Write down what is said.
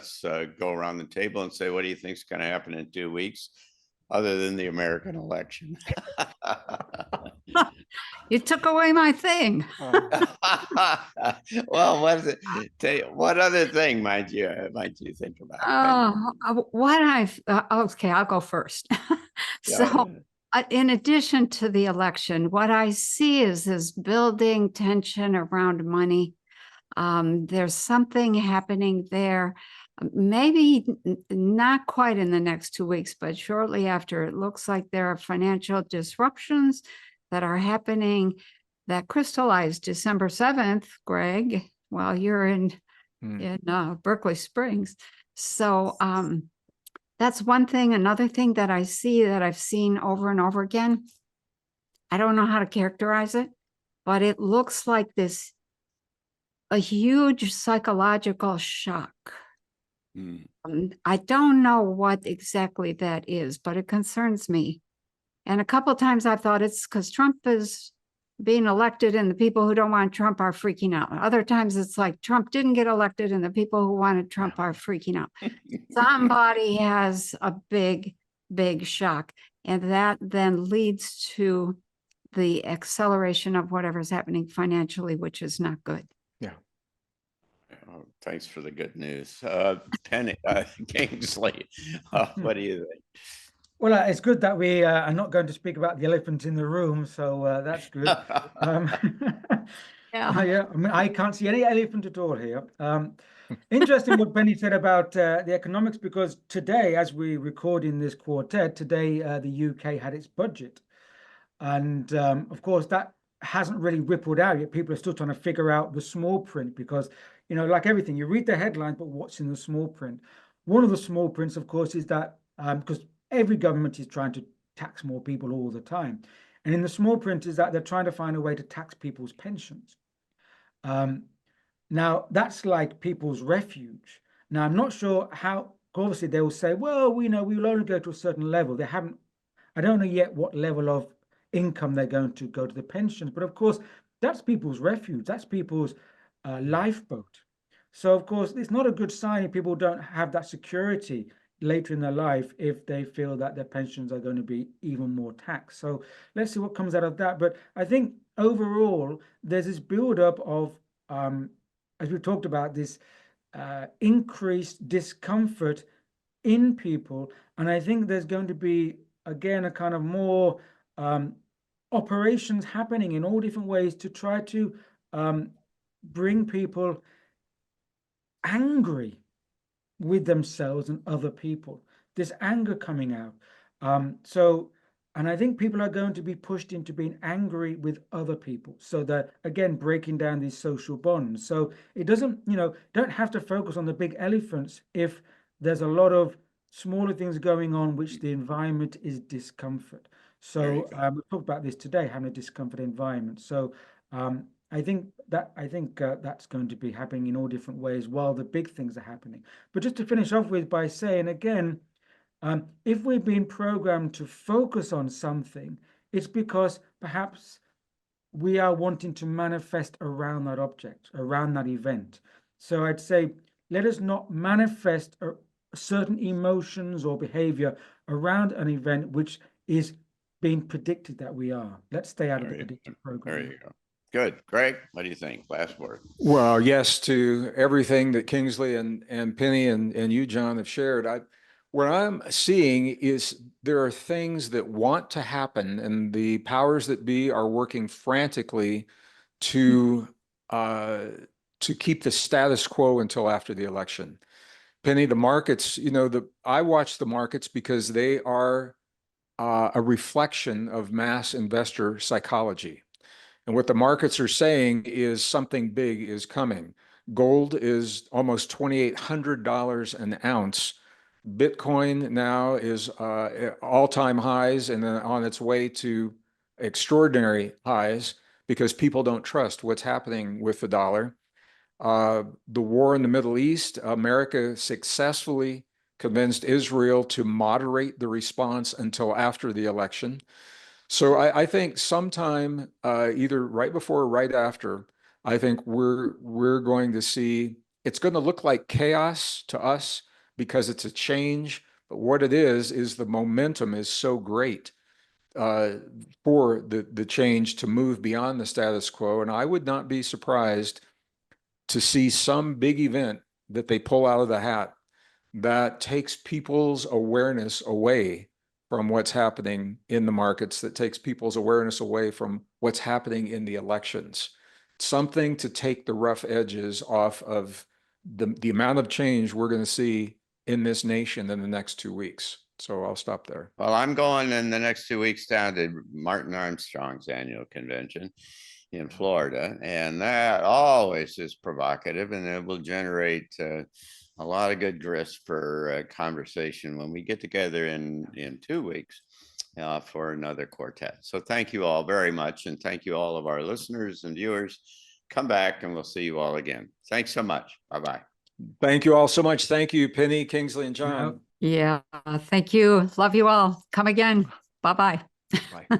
let's go around the table and say, what do you think is going to happen in 2 weeks, other than the American election? You took away my thing. Well, what is it? What other thing might you think about? Okay, I'll go first. So, in addition to the election, what I see is this building tension around money. There's something happening there. Maybe not quite in the next 2 weeks, but shortly after. It looks like there are financial disruptions that are happening that crystallized December 7th, Gregg, while you're in Berkeley Springs. So that's one thing. Another thing that I see that I've seen over and over again, I don't know how to characterize it, but it looks like a huge psychological shock. I don't know what exactly that is, but it concerns me. And a couple of times I've thought it's because Trump is being elected and the people who don't want Trump are freaking out. Other times it's like Trump didn't get elected and the people who wanted Trump are freaking out. Somebody has a big, big shock. And that then leads to the acceleration of whatever's happening financially, which is not good. Yeah. Oh, thanks for the good news. Penny, Kingsley, what do you think? Well, it's good that we are not going to speak about the elephant in the room, so that's good. Yeah, I mean, I can't see any elephant at all here. Interesting what Penny said about the economics, because today, as we record in this quartet, today the UK had its budget. And of course, that hasn't really rippled out yet. People are still trying to figure out the small print because, you know, like everything, you read the headlines, but what's in the small print? One of the small prints, of course, is that because every government is trying to tax more people all the time. And in the small print is that they're trying to find a way to tax people's pensions. Now, that's like people's refuge. Now, I'm not sure how, obviously they will say, well, we know we will only go to a certain level. They haven't, I don't know yet what level of income they're going to go to the pensions. But of course, that's people's refuge. That's people's lifeboat. So, of course, it's not a good sign if people don't have that security later in their life if they feel that their pensions are going to be even more taxed. So let's see what comes out of that. But I think overall, there's this build-up of, as we talked about, this increased discomfort in people. And I think there's going to be, again, a kind of more operations happening in all different ways to try to bring people angry with themselves and other people. This anger coming out. And I think people are going to be pushed into being angry with other people. So that, again, breaking down these social bonds. So it doesn't, you know, don't have to focus on the big elephants if there's a lot of smaller things going on, which the environment is discomfort. So we talked about this today, having a discomfort environment. So I think that's going to be happening in all different ways while the big things are happening. But just to finish off with by saying again, if we've been programmed to focus on something, it's because perhaps we are wanting to manifest around that object, around that event. So I'd say, let us not manifest certain emotions or behavior around an event which is being predicted that we are. Let's stay out of the predictive program. There you go. Good. Gregg, what do you think? Last word. Well, yes, to everything that Kingsley and Penny and you, John, have shared. What I'm seeing is there are things that want to happen, and the powers that be are working frantically to keep the status quo until after the election. Penny, the markets, you know, I watch the markets because they are a reflection of mass investor psychology. And what the markets are saying is something big is coming. Gold is almost $2,800 an ounce. Bitcoin now is all-time highs and then on its way to extraordinary highs because people don't trust what's happening with the dollar. The war in the Middle East, America successfully convinced Israel to moderate the response until after the election. So I think sometime either right before or right after, I think we're going to see it's going to look like chaos to us because it's a change. But what it is the momentum is so great for the change to move beyond the status quo. And I would not be surprised to see some big event that they pull out of the hat that takes people's awareness away from what's happening in the markets, that takes people's awareness away from what's happening in the elections. Something to take the rough edges off of the amount of change we're going to see in this nation in the next 2 weeks. So I'll stop there. Well, I'm going in the next 2 weeks down to Martin Armstrong's annual convention in Florida, and that always is provocative, and it will generate a lot of good grist for conversation when we get together in 2 weeks for another quartet. So thank you all very much, and thank you all of our listeners and viewers. Come back and we'll see you all again. Thanks so much. Bye-bye. Thank you all so much. Thank you, Penny, Kingsley, and John. Yeah, thank you. Love you all. Come again. Bye-bye. Bye.